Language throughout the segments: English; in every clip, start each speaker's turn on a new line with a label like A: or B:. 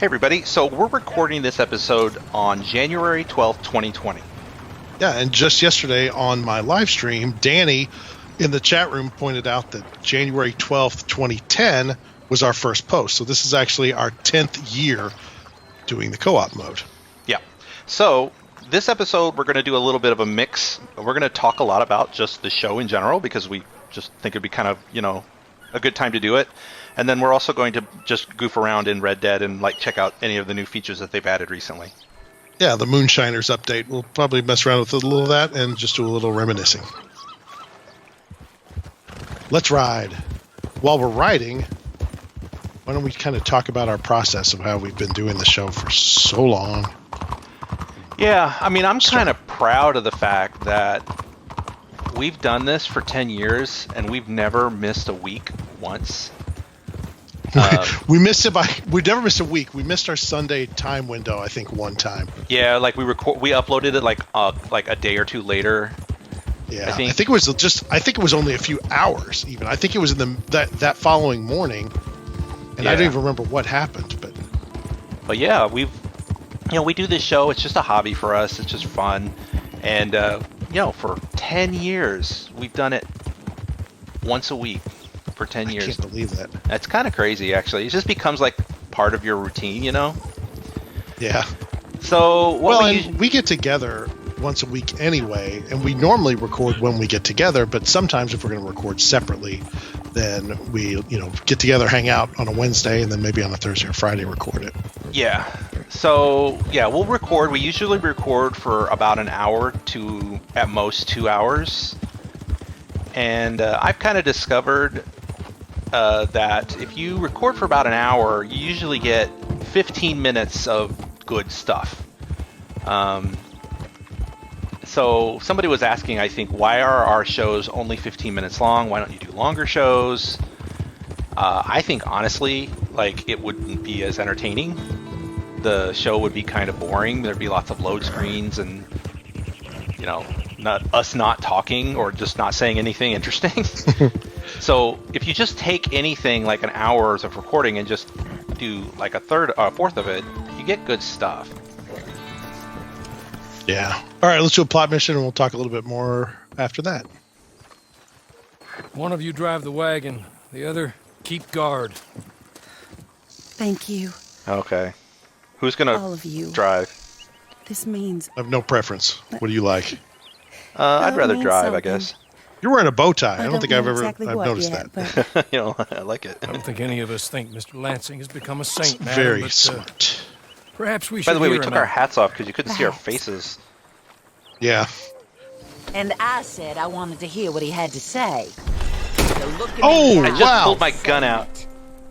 A: Hey everybody, so we're recording this episode on January 12th, 2020.
B: Yeah, and just yesterday on my live stream, Danny in the chat room pointed out that January 12th, 2010 was our first post. So this is actually our 10th year doing the co-op mode.
A: Yeah, so this episode we're going to do a little bit of a mix. We're going to talk a lot about just the show in general because we just think it'd be kind of, a good time to do it. And then we're also going to just goof around in Red Dead and check out any of the new features that they've added recently.
B: Yeah, the Moonshiners update. We'll probably mess around with a little of that and just do a little reminiscing. Let's ride. While we're riding, why don't we kind of talk about our process of how we've been doing the show for so long?
A: Yeah, I mean, I'm kind of proud of the fact that we've done this for 10 years and we've never missed a week once.
B: We never missed a week. We missed our Sunday time window, I think, one time.
A: Yeah, we uploaded it like a day or two later.
B: Yeah, I think it was only a few hours even. I think it was in that following morning, and I don't even remember what happened. But
A: yeah, we do this show. It's just a hobby for us. It's just fun, and for 10 years we've done it once a week. For 10 years.
B: I can't believe that.
A: That's kind of crazy, actually. It just becomes part of your routine,
B: Yeah.
A: So,
B: we get together once a week anyway, and we normally record when we get together, but sometimes if we're going to record separately, then we, get together, hang out on a Wednesday, and then maybe on a Thursday or Friday record it.
A: Yeah. So, we'll record. We usually record for about an hour to, at most, 2 hours. And I've kind of discovered that if you record for about an hour, you usually get 15 minutes of good stuff. So somebody was asking, I think, why are our shows only 15 minutes long? Why don't you do longer shows? I think, honestly, it wouldn't be as entertaining. The show would be kind of boring. There'd be lots of load screens and, not talking or just not saying anything interesting. So if you just take anything like an hour of recording and just do a fourth of it, you get good stuff.
B: Yeah. All right, let's do a plot mission and we'll talk a little bit more after that.
C: One of you drive the wagon, the other keep guard.
D: Thank you.
A: Okay. Who's going to drive?
D: This means...
B: I have no preference. What do you like?
A: I'd rather drive, I guess.
B: You're wearing a bow tie. I don't think I've noticed
D: yet,
B: that.
A: I like it.
C: I don't think any of us think Mr. Lansing has become a saint, man.
B: Very smart.
C: Perhaps we should.
A: By the way, we took our hats off because you couldn't see our faces.
B: Yeah.
E: And I said I wanted to hear what he had to say.
A: I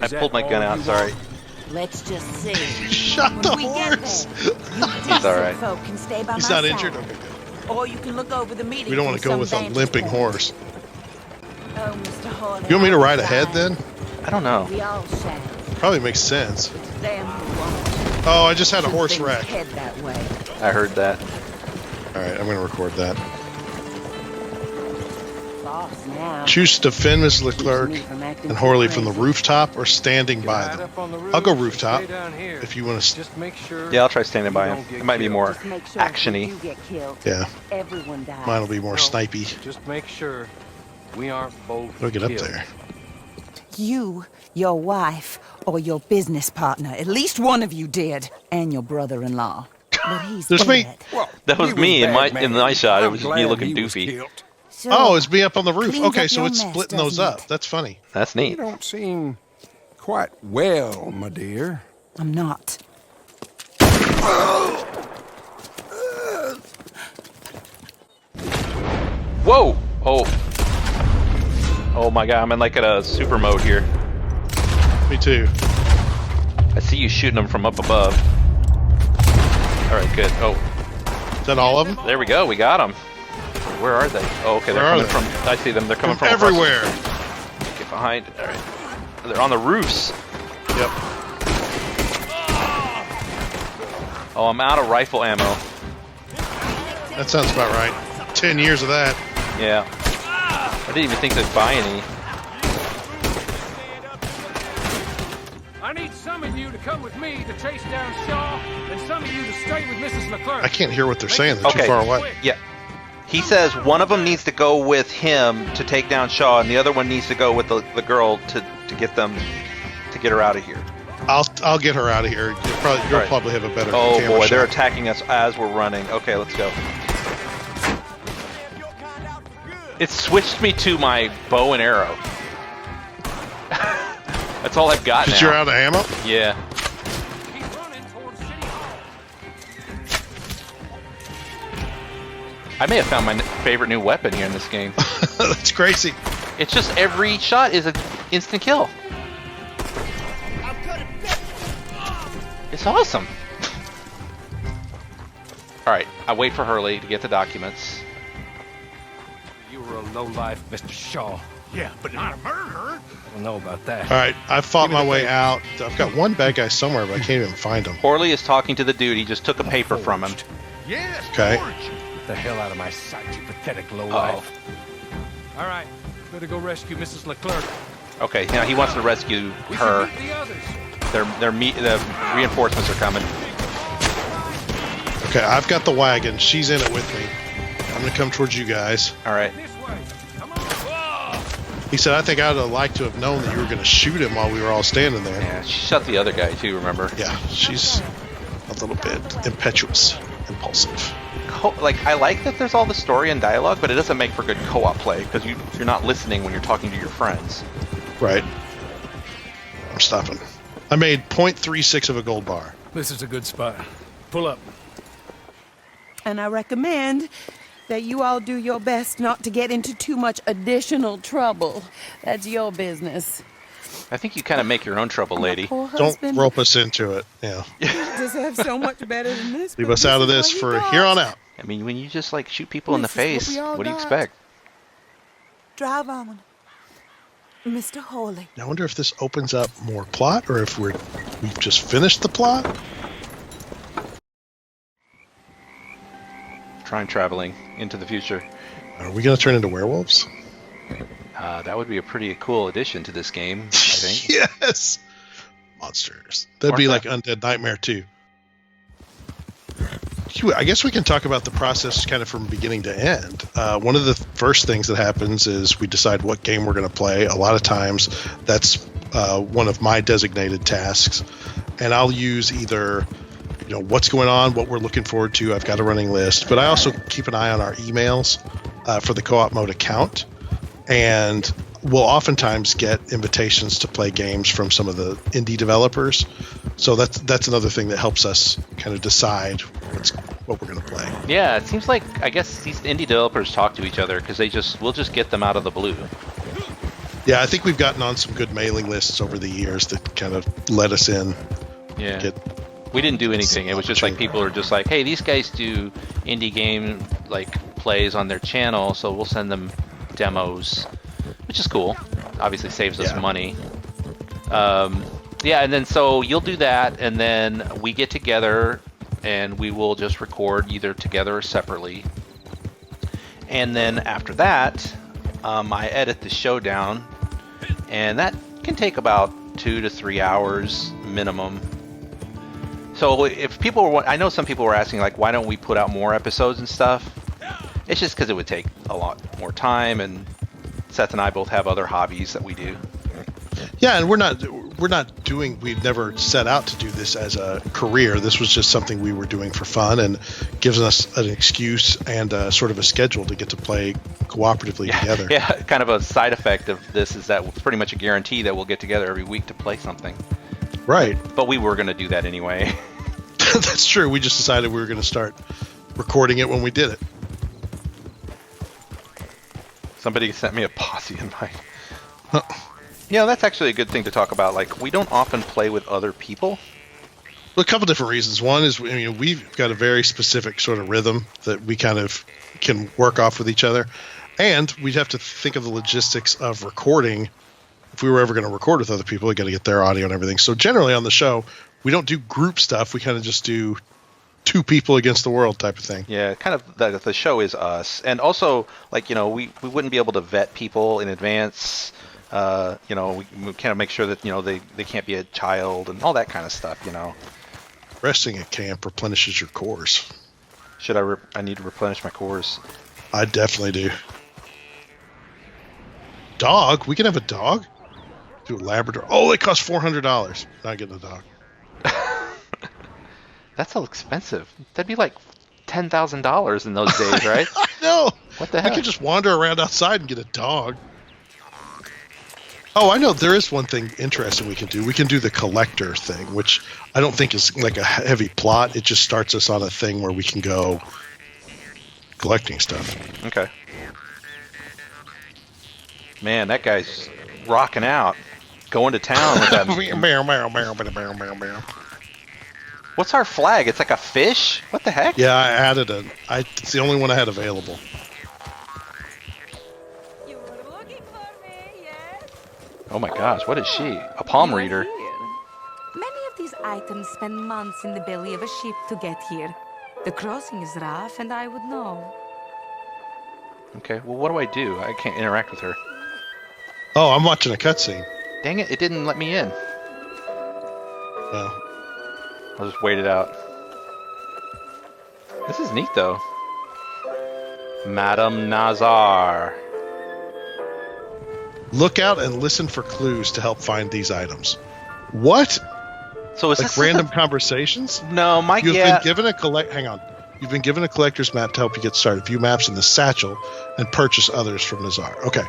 A: just pulled my gun out. Sorry.
E: Let's just see.
B: Shut the horse.
A: He's all right.
E: Folk can stay by
B: He's
E: my
B: not
E: side.
B: injured? Okay, good.
E: Or you can look over the meeting.
B: We don't want to go with a limping horse.
E: Oh, Mr. Hawley,
B: You want me to ride ahead then?
A: I don't know.
E: We all shall.
B: Probably makes sense.
E: Them who won't.
B: Oh, I just had a horse
E: Things
B: wreck.
E: head that way.
A: I heard that.
B: All right, I'm going to record that.
E: Boss now.
B: Choose to defend Ms. Leclerc and Horley from the rooftop or standing by them. I'll go rooftop if you want to.
C: Just make sure.
A: Yeah, I'll try standing by him. It might be more
E: Just make sure
A: action-y.
E: if you get killed,
B: Yeah,
E: everyone dies.
B: mine will be more snipey.
C: Just make sure we aren't both.
B: I'll get up
C: killed.
B: there.
D: You, your wife, or your business partner. At least one of you did. And your brother-in-law. But he's
B: There's me.
D: dead.
C: Well,
A: That was
C: he
A: me in
C: bad,
A: my
C: man.
A: shot. It
C: I'm
A: was
C: glad
A: me looking
C: he was
A: doofy.
C: killed.
D: Sure.
B: Oh, it's me up on the roof.
D: Cleans
B: Okay,
D: up
B: so
D: your
B: it's
D: mess,
B: splitting those
D: doesn't
B: up.
D: it?
B: That's funny.
A: That's
C: You
A: neat.
C: don't seem quite well, my dear.
D: I'm not.
A: Whoa! Oh my god, I'm in at a super mode here.
B: Me too.
A: I see you shooting them from up above. Alright, good. Oh,
B: Is that all of them?
A: there we go. We got them. Where are they? Oh, okay. They're
B: Where are
A: coming
B: they?
A: from... I see them. They're coming from...
B: Everywhere.
A: Get behind. Alright. They're on the roofs.
B: Yep.
A: Oh, I'm out of rifle ammo.
B: That sounds about right. 10 years of that.
A: Yeah. I didn't even think they'd buy any.
C: I need some of you to come with me to chase down Shaw, and some of you to stay with Mrs. LeClerc.
B: I can't hear what they're saying. They're
A: Okay.
B: too far away.
A: Yeah. He says one of them needs to go with him to take down Shaw, and the other one needs to go with the girl to get her out of here.
B: I'll get her out of here. You'll
A: Right.
B: probably have a better
A: Oh
B: camera
A: boy, they're
B: shot.
A: attacking us as we're running. Okay, let's go. It switched me to my bow and arrow. That's all I've got now.
B: Because you're out of ammo?
A: Yeah.
C: Keep running towards City Hall.
A: I may have found my favorite new weapon here in this game.
B: That's crazy.
A: It's just every shot is an instant kill. It's awesome. Alright, I wait for Hurley to get the documents.
C: You were a lowlife, Mr. Shaw.
F: Yeah, but not a murderer.
C: I don't know about that.
B: All right, I've fought my way out. I've got one bad guy somewhere, but I can't even find him.
A: Horley is talking to the dude. He just took a paper from him.
F: Yes,
B: Okay.
F: George.
C: Get the hell out of my sight, you pathetic lowlife. All right, better go rescue Mrs. LeClerc.
A: Okay, now he wants to rescue
C: We
A: her.
C: should meet the others.
A: The reinforcements are coming.
B: Okay, I've got the wagon. She's in it with me. I'm going to come towards you guys.
A: Alright.
C: This way. Come on.
B: He said, I think I'd have liked to have known that you were going to shoot him while we were all standing there.
A: Yeah, she shot the other guy too, remember?
B: Yeah, she's a little bit impetuous, impulsive.
A: I like that there's all the story and dialogue, but it doesn't make for good co-op play because you're not listening when you're talking to your friends.
B: Right. I'm stopping. I made 0.36 of a gold bar.
C: This is a good spot. Pull up.
D: And I recommend that you all do your best not to get into too much additional trouble. That's your business.
A: I think you kind of make your own trouble, lady.
D: My poor
B: Don't
D: husband
B: rope us into it. Yeah.
D: deserves so much better than this.
B: Leave
D: but
B: us out of
D: is
B: this
D: all he
B: for
D: got.
B: here on out.
A: I mean, when you just like shoot people in the
D: This is what
A: face,
D: we all
A: what do you
D: got.
A: expect?
D: Drive on, Mr. Hawley.
B: I wonder if this opens up more plot or if we've just finished the plot.
A: Time traveling into the future.
B: Are we going to turn into werewolves?
A: That would be a pretty cool addition to this game, I think.
B: Yes. Monsters. That'd be like Undead Nightmare 2. I guess we can talk about the process kind of from beginning to end. One of the first things that happens is we decide what game we're going to play. A lot of times that's one of my designated tasks. And I'll use either, what's going on, what we're looking forward to. I've got a running list. But I also keep an eye on our emails for the co-op mode account. And we'll oftentimes get invitations to play games from some of the indie developers. So that's another thing that helps us kind of decide what we're going to play.
A: Yeah, it seems like I guess these indie developers talk to each other because we'll just get them out of the blue.
B: Yeah, I think we've gotten on some good mailing lists over the years that kind of let us in.
A: Yeah. We didn't do anything. It was just like people are just like, hey, these guys do indie game plays on their channel, so we'll send them demos, which is cool. Obviously saves us money. Yeah, and then so you'll do that, and then we get together and we will just record either together or separately. And then after that, I edit the show down, and that can take about 2 to 3 hours minimum. So if people were, I know some people were asking why don't we put out more episodes and stuff? It's just because it would take a lot more time, and Seth and I both have other hobbies that we do.
B: Yeah, and we've never set out to do this as a career. This was just something we were doing for fun and gives us an excuse and sort of a schedule to get to play cooperatively together.
A: Yeah, kind of a side effect of this is that it's pretty much a guarantee that we'll get together every week to play something.
B: Right.
A: But we were going to do that anyway.
B: That's true. We just decided we were going to start recording it when we did it.
A: Somebody sent me a posse invite. That's actually a good thing to talk about. We don't often play with other people.
B: Well, a couple different reasons. One is, we've got a very specific sort of rhythm that we kind of can work off with each other. And we'd have to think of the logistics of recording. If we were ever going to record with other people, we got to get their audio and everything. So generally on the show, we don't do group stuff. We kind of just do 2 people against the world type of thing.
A: Yeah, kind of the show is us. And also, we wouldn't be able to vet people in advance. We kind of make sure that they can't be a child and all that kind of stuff.
B: Resting at camp replenishes your cores.
A: Should I need to replenish my cores?
B: I definitely do. Dog? We can have a dog? Do a Labrador. Oh, it costs $400. Not getting a dog.
A: That's so expensive. That'd be like $10,000 in those days, right?
B: I know.
A: What the heck?
B: I could just wander around outside and get a dog. Oh, I know. There is one thing interesting we can do. We can do the collector thing, which I don't think is like a heavy plot. It just starts us on a thing where we can go collecting stuff.
A: Okay. Man, that guy's rocking out. Going to town with that. What's our flag? It's like a fish? What the heck?
B: Yeah, I added it's the only one I had available.
G: You were looking for me, yes?
A: Oh my gosh, what is she? A palm
G: You are
A: reader.
G: here. Many of these items spend months in the belly of a ship to get here. The crossing is rough, and I would know.
A: Okay, well what do I do? I can't interact with her.
B: Oh, I'm watching a cutscene.
A: Dang it didn't let me in.
B: Oh.
A: I'll just wait it out. This is neat though. Madame Nazar.
B: Look out and listen for clues to help find these items. What?
A: So is
B: Like
A: this
B: random conversations?
A: No, my
B: You've been given Hang on. You've been given a collector's map to help you get started. View maps in the satchel and purchase others from Nazar. Okay.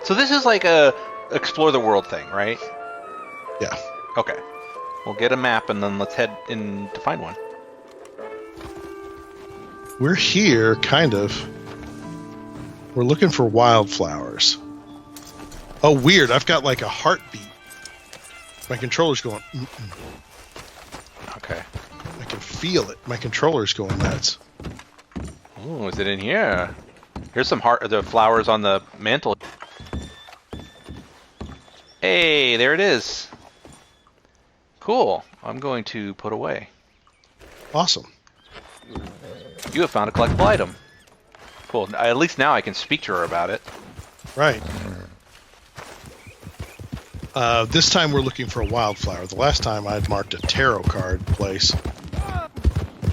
A: So this is like a explore the world thing, right?
B: Yeah.
A: Okay. We'll get a map and then let's head in to find one.
B: We're here, kind of. We're looking for wildflowers. Oh, weird. I've got like a heartbeat. My controller's going.
A: Okay.
B: I can feel it. My controller's going nuts.
A: Oh, is it in here? Here's some the flowers on the mantle. Hey, there it is. Cool. I'm going to put away.
B: Awesome.
A: You have found a collectible item. Cool. At least now I can speak to her about it.
B: Right. This time we're looking for a wildflower. The last time I had marked a tarot card place.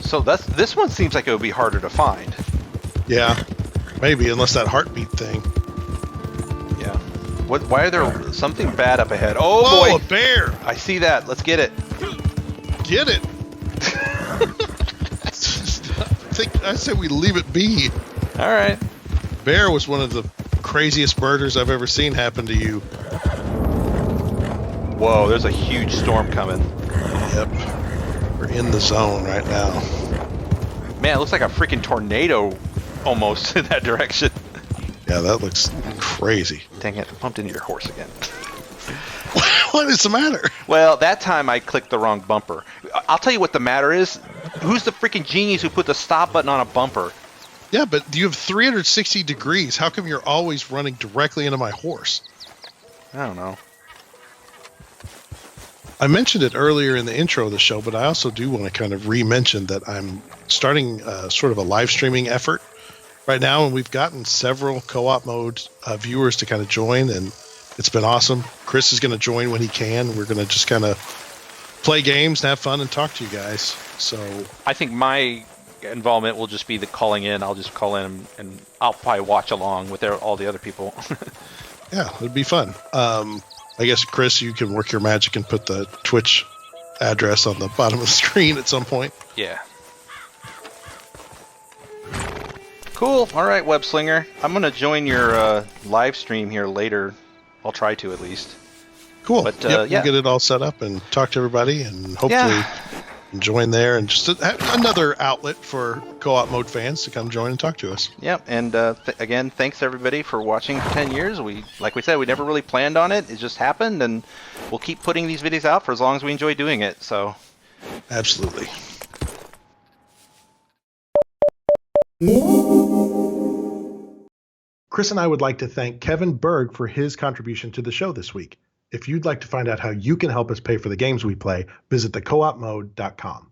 A: So this one seems like it would be harder to find.
B: Yeah, maybe, unless that heartbeat thing.
A: Yeah. Why are there something bad up ahead? Oh
B: Whoa,
A: boy!
B: a bear!
A: I see that. Let's get it.
B: Get it! I said we leave it be.
A: All right.
B: Bear was one of the craziest murders I've ever seen happen to you.
A: Whoa! There's a huge storm coming.
B: Yep. We're in the zone right now.
A: Man, it looks like a freaking tornado almost in that direction.
B: Yeah, that looks crazy.
A: Dang it, I bumped into your horse again.
B: What is the matter?
A: Well, that time I clicked the wrong bumper. I'll tell you what the matter is. Who's the freaking genius who put the stop button on a bumper?
B: Yeah, but you have 360 degrees. How come you're always running directly into my horse?
A: I don't know.
B: I mentioned it earlier in the intro of the show, but I also do want to kind of re-mention that I'm starting sort of a live streaming effort right now, and we've gotten several co-op mode viewers to kind of join, and it's been awesome. Chris is going to join when he can. We're going to just kind of play games and have fun and talk to you guys. So
A: I think my involvement will just be the calling in. I'll just call in and I'll probably watch along with all the other people.
B: yeah, it'd be fun. I guess, Chris, you can work your magic and put the Twitch address on the bottom of the screen at some point.
A: Yeah. Cool. All right, Web Slinger. I'm going to join your live stream here later. I'll try to at least.
B: Cool.
A: But,
B: yeah,
A: yeah.
B: we'll get it all set up and talk to everybody and hopefully join there and just another outlet for co-op mode fans to come join and talk to us.
A: Yeah, and again, thanks everybody for watching for 10 years. Like we said, we never really planned on it. It just happened, and we'll keep putting these videos out for as long as we enjoy doing it. So,
B: absolutely. Chris and I would like to thank Kevin Berg for his contribution to the show this week. If you'd like to find out how you can help us pay for the games we play, visit thecoopmode.com.